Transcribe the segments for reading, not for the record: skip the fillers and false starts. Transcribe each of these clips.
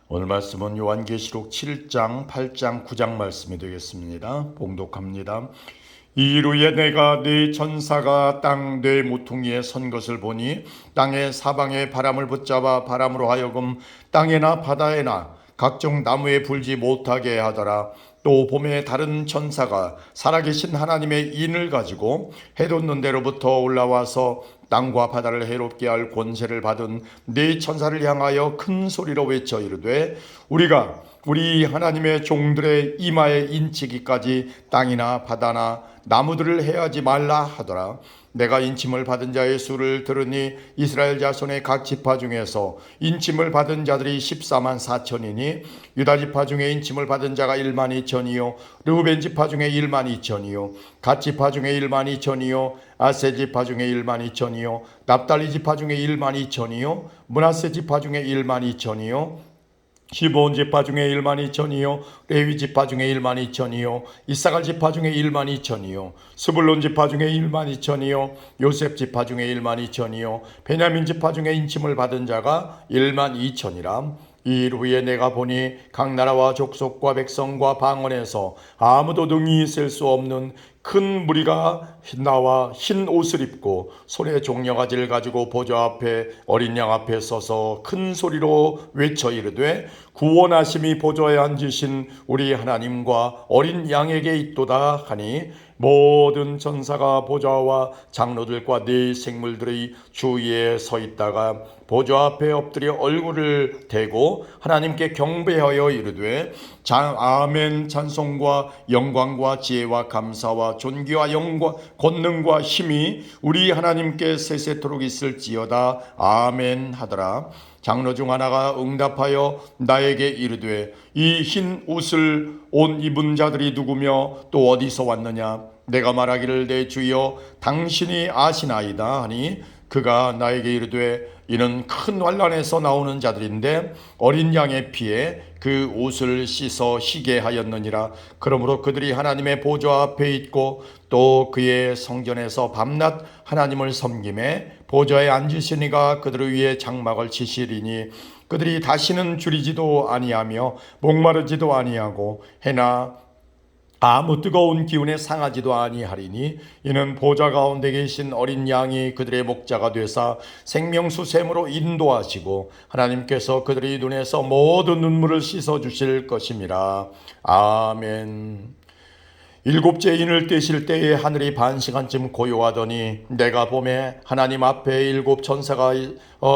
오늘 말씀은 요한계시록 7장, 8장, 9장 말씀이 되겠습니다. 봉독합니다. 이후에 내가 네 천사가 땅 네 모퉁이에 선 것을 보니 땅의 사방에 바람을 붙잡아 바람으로 하여금 땅에나 바다에나 각종 나무에 불지 못하게 하더라. 또 봄에 다른 천사가 살아계신 하나님의 인을 가지고 해돋는 데로부터 올라와서 땅과 바다를 해롭게 할 권세를 받은 네 천사를 향하여 큰 소리로 외쳐 이르되 우리가 우리 하나님의 종들의 이마에 인치기까지 땅이나 바다나 나무들을 해하지 말라 하더라. 내가 인침을 받은 자의 수를 들으니 이스라엘 자손의 각 지파 중에서 인침을 받은 자들이 14만 4천이니 유다 지파 중에 인침을 받은 자가 1만 2천이요 르우벤 지파 중에 1만 2천이요 갓 지파 중에 1만 2천이요 아세 지파 중에 1만 2천이요 납달리 지파 중에 1만 2천이요 므낫세 지파 중에 1만 2천이요 시므온 지파 중에 1만 2천이요 레위 지파 중에 1만 2천이요 이사갈 지파 중에 1만 2천이요 스불론 지파 중에 1만 2천이요 요셉 지파 중에 1만 2천이요 베냐민 지파 중에 인침을 받은 자가 1만 2천이라. 이 일 후에 내가 보니 각 나라와 족속과 백성과 방언에서 아무도 능히 셀 수 없는 큰 무리가 나와 흰 옷을 입고 손에 종려가지를 가지고 보좌 앞에 어린 양 앞에 서서 큰 소리로 외쳐 이르되 구원하심이 보좌에 앉으신 우리 하나님과 어린 양에게 있도다 하니 모든 천사가 보좌와 장로들과 네 생물들의 주위에 서 있다가 보좌 앞에 엎드려 얼굴을 대고 하나님께 경배하여 이르되 아멘. 찬송과 영광과 지혜와 감사와 존귀와 영광 권능과 힘이 우리 하나님께 세세토록 있을지어다. 아멘 하더라. 장로 중 하나가 응답하여 나에게 이르되 이 흰 옷을 옷 입은 자들이 누구며 또 어디서 왔느냐. 내가 말하기를 내 주여 당신이 아시나이다 하니 그가 나에게 이르되 이는 큰 환난에서 나오는 자들인데 어린 양의 피에 그 옷을 씻어 희게 하였느니라. 그러므로 그들이 하나님의 보좌 앞에 있고 또 그의 성전에서 밤낮 하나님을 섬김에 보좌에 앉으신 이가 그들을 위해 장막을 치시리니 그들이 다시는 줄이지도 아니하며 목마르지도 아니하고 해나 아무 뜨거운 기운에 상하지도 아니하리니 이는 보좌 가운데 계신 어린 양이 그들의 목자가 되사 생명수 샘으로 인도하시고 하나님께서 그들의 눈에서 모든 눈물을 씻어 주실 것임이라. 아멘. 일곱째 인을 떼실 때에 하늘이 반 시간쯤 고요하더니 내가 봄에 하나님 앞에 일곱 천사가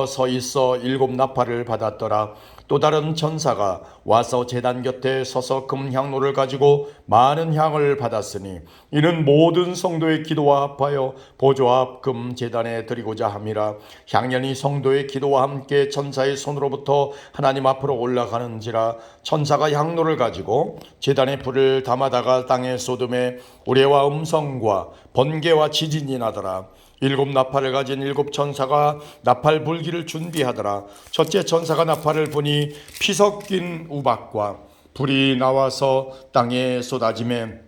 서 있어 일곱 나팔을 받았더라. 또 다른 천사가 와서 제단 곁에 서서 금향로를 가지고 많은 향을 받았으니 이는 모든 성도의 기도와 합하여 보좌 앞 금 제단에 드리고자 함이라. 향연이 성도의 기도와 함께 천사의 손으로부터 하나님 앞으로 올라가는지라. 천사가 향로를 가지고 제단에 불을 담아다가 땅에 쏟음에 우레와 음성과 번개와 지진이 나더라. 일곱 나팔을 가진 일곱 천사가 나팔 불기를 준비하더라. 첫째 천사가 나팔을 부니 피 섞인 우박과 불이 나와서 땅에 쏟아지매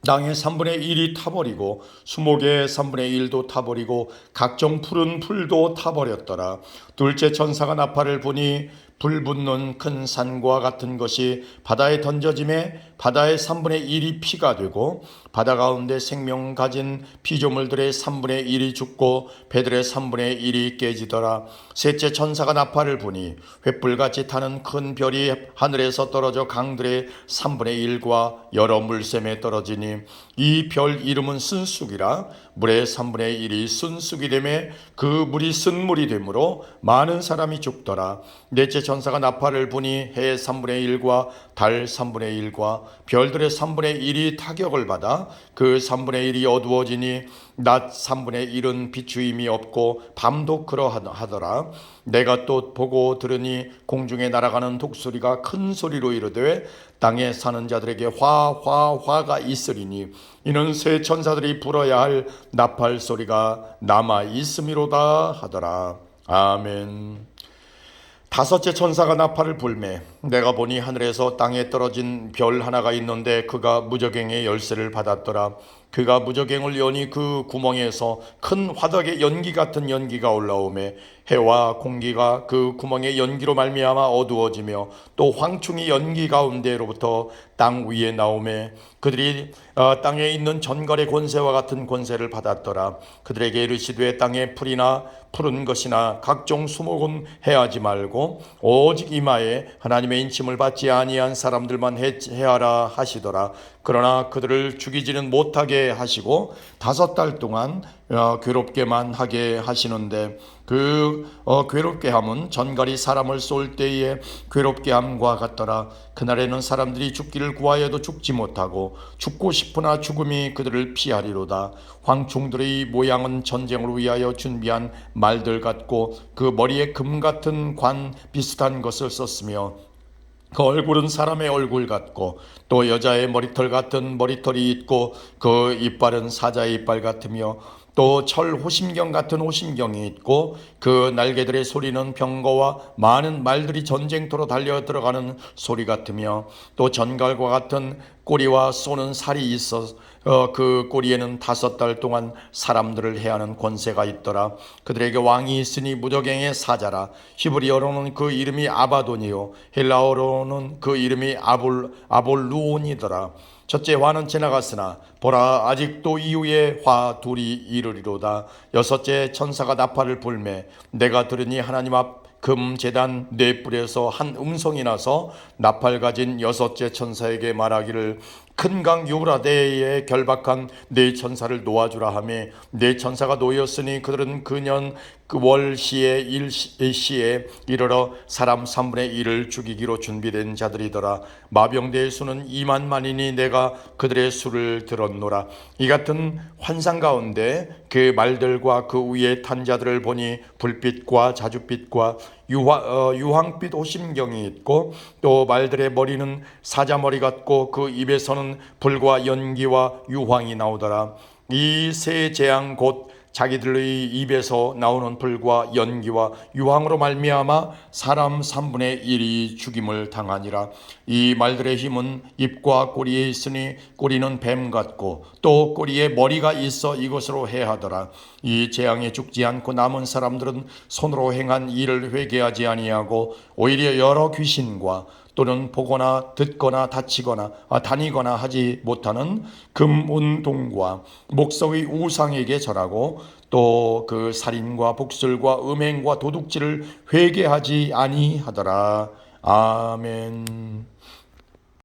땅의 3분의 1이 타버리고 수목의 3분의 1도 타버리고 각종 푸른 풀도 타버렸더라. 둘째 천사가 나팔을 부니 불 붙는 큰 산과 같은 것이 바다에 던져짐에 바다의 3분의 1이 피가 되고 바다 가운데 생명 가진 피조물들의 3분의 1이 죽고 배들의 3분의 1이 깨지더라. 셋째 천사가 나팔을 부니 횃불같이 타는 큰 별이 하늘에서 떨어져 강들의 3분의 1과 여러 물샘에 떨어지니 이 별 이름은 순쑥이라. 물의 3분의 1이 순쑥이 되매 그 물이 쓴물이 되므로 많은 사람이 죽더라. 넷째 천사가 나팔을 부니 해 3분의 1과 달 3분의 1과 별들의 3분의 1이 타격을 받아 그 3분의 1이 어두워지니 낮 3분의 1은 비추임이 없고 밤도 그러하더라. 내가 또 보고 들으니 공중에 날아가는 독수리가 큰 소리로 이르되 땅에 사는 자들에게 화가 있으리니 이는 새 천사들이 불어야 할 나팔 소리가 남아 있음이로다 하더라. 아멘. 다섯째 천사가 나팔을 불매 내가 보니 하늘에서 땅에 떨어진 별 하나가 있는데 그가 무저갱의 열쇠를 받았더라. 그가 무저갱을 여니 그 구멍에서 큰 화덕의 연기 같은 연기가 올라오매 해와 공기가 그 구멍의 연기로 말미암아 어두워지며 또 황충이 연기 가운데로부터 땅 위에 나오매 그들이 땅에 있는 전갈의 권세와 같은 권세를 받았더라. 그들에게 이르시되 땅에 풀이나 푸른 것이나 각종 수목은 해하지 말고 오직 이마에 하나님의 인침을 받지 아니한 사람들만 해하라 하시더라. 그러나 그들을 죽이지는 못하게 하시고 5달 동안 괴롭게만 하게 하시는데 괴롭게 함은 전갈이 사람을 쏠 때에 괴롭게 함과 같더라. 그날에는 사람들이 죽기를 구하여도 죽지 못하고 죽고 싶으나 죽음이 그들을 피하리로다. 황충들의 모양은 전쟁을 위하여 준비한 말들 같고 그 머리에 금 같은 관 비슷한 것을 썼으며 그 얼굴은 사람의 얼굴 같고 또 여자의 머리털 같은 머리털이 있고 그 이빨은 사자의 이빨 같으며 또 철 호심경 같은 호심경이 있고 그 날개들의 소리는 병거와 많은 말들이 전쟁터로 달려 들어가는 소리 같으며 또 전갈과 같은 꼬리와 쏘는 살이 있어 그 꼬리에는 5달 동안 사람들을 해하는 권세가 있더라. 그들에게 왕이 있으니 무적행의 사자라. 히브리어로는 그 이름이 아바돈이요 헬라어로는 그 이름이 아볼루온이더라. 첫째 화는 지나갔으나 보라 아직도 이후에 화 둘이 이르리로다. 여섯째 천사가 나팔을 불매 내가 들으니 하나님 앞 금 제단 네 뿔에서 한 음성이 나서 나팔 가진 여섯째 천사에게 말하기를 큰 강 유브라데에 결박한 네 천사를 놓아주라 하며 네 천사가 놓였으니 그들은 그년 그 월시에 일시에 이르러 사람 3분의 1을 죽이기로 준비된 자들이더라. 마병대의 수는 2만만이니 내가 그들의 수를 들었노라. 이 같은 환상 가운데 그 말들과 그 위에 탄 자들을 보니 불빛과 자줏빛과 유황빛 호심경이 있고 또 말들의 머리는 사자머리 같고 그 입에서는 불과 연기와 유황이 나오더라. 이 세 재앙 곧 자기들의 입에서 나오는 불과 연기와 유황으로 말미암아 사람 3분의 1이 죽임을 당하니라. 이 말들의 힘은 입과 꼬리에 있으니 꼬리는 뱀 같고 또 꼬리에 머리가 있어 이것으로 해하더라. 이 재앙에 죽지 않고 남은 사람들은 손으로 행한 일을 회개하지 아니하고 오히려 여러 귀신과 또는 보거나 듣거나 다니거나 하지 못하는 금운동과 목석의 우상에게 절하고 또 그 살인과 복술과 음행과 도둑질을 회개하지 아니하더라. 아멘.